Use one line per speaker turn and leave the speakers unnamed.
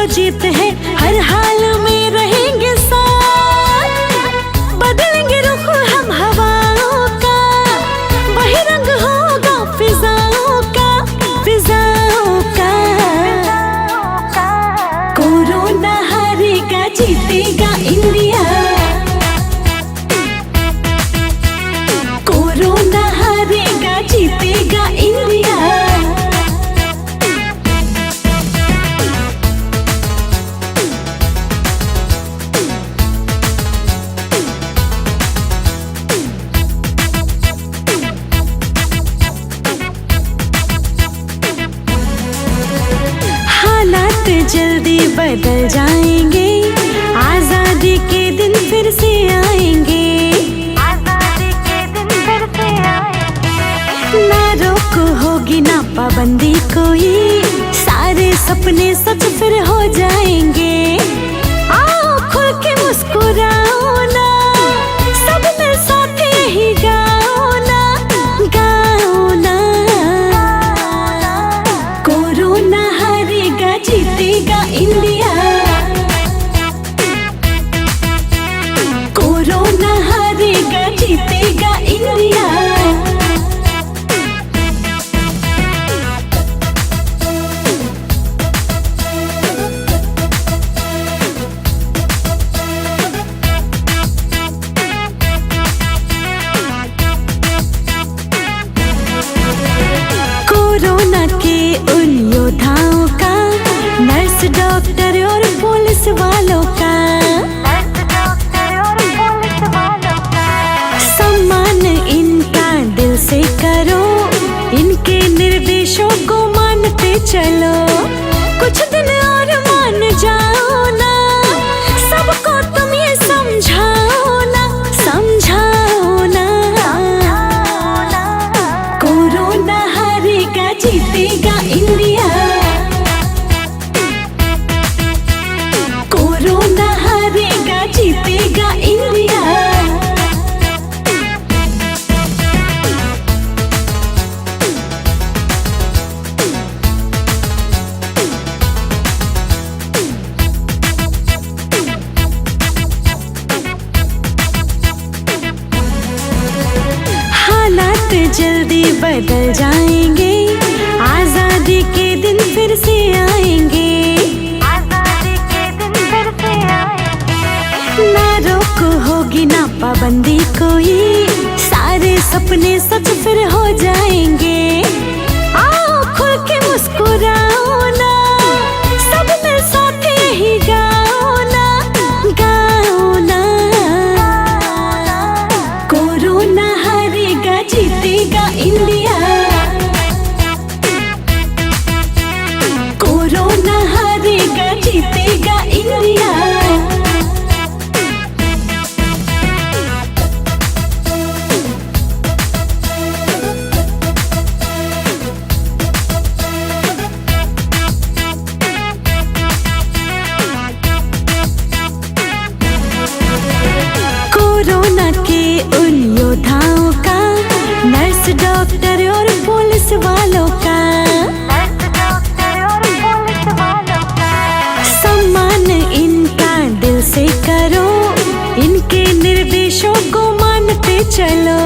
जीत है, हर हाल में रहेंगे साथ। बदलेंगे रुख हम हवाओं का, वही रंग होगा फिजाओं का, फिजाओं का। कोरोना हारेगा जीतेगा इंडिया, कोरोना हारेगा जीतेगा इंडिया। हालात जल्दी बदल जाएंगे, आजादी के दिन फिर से आएंगे, आजादी के दिन फिर से आएंगे। ना रोक होगी ना पाबंदी कोई, सारे सपने सच फिर हो जाएंगे। आओ खुल के मुस्कुराओ ना, सब मिल साथ यही गाओ ना, गाओ ना। कोरोना हारेगा जीतेगा इंडिया, कोरोना हारेगा जीतेगा इंडिया। कोरोना के उन योद्धाओं का, नर्स डॉक्टर और पुलिस वालों का, सम्मान इनका दिल से करो, इनके निर्देशों को मानते चलो। कुछ दिन और मान जाओ ना, सबको तुम ये समझाओ ना, समझाओ ना। कोरोना हारेगा जीतेगा इंडिया, कोरोना हारेगा जीतेगा इंडिया। हालात जल्दी बदल जाएंगे, आजादी के दिन फिर से आएंगे, आजादी के दिन फिर से आएंगे। ना रोक होगी ना पाबंदी कोई, सारे सपने सच फिर हो जाएंगे। आओ खुल के मुस्कुराओ ना, सब मिल साथ यही गाओ ना, गाओ ना। कोरोना हारेगा जीतेगा इंडिया, कोरोना हारेगा जीतेगा इंडिया। कोरोना के उन योद्धाओं का, नर्स डॉक्टर और पुलिस वालों का, सम्मान इनका दिल से करो, इनके निर्देशों को मानते चलो।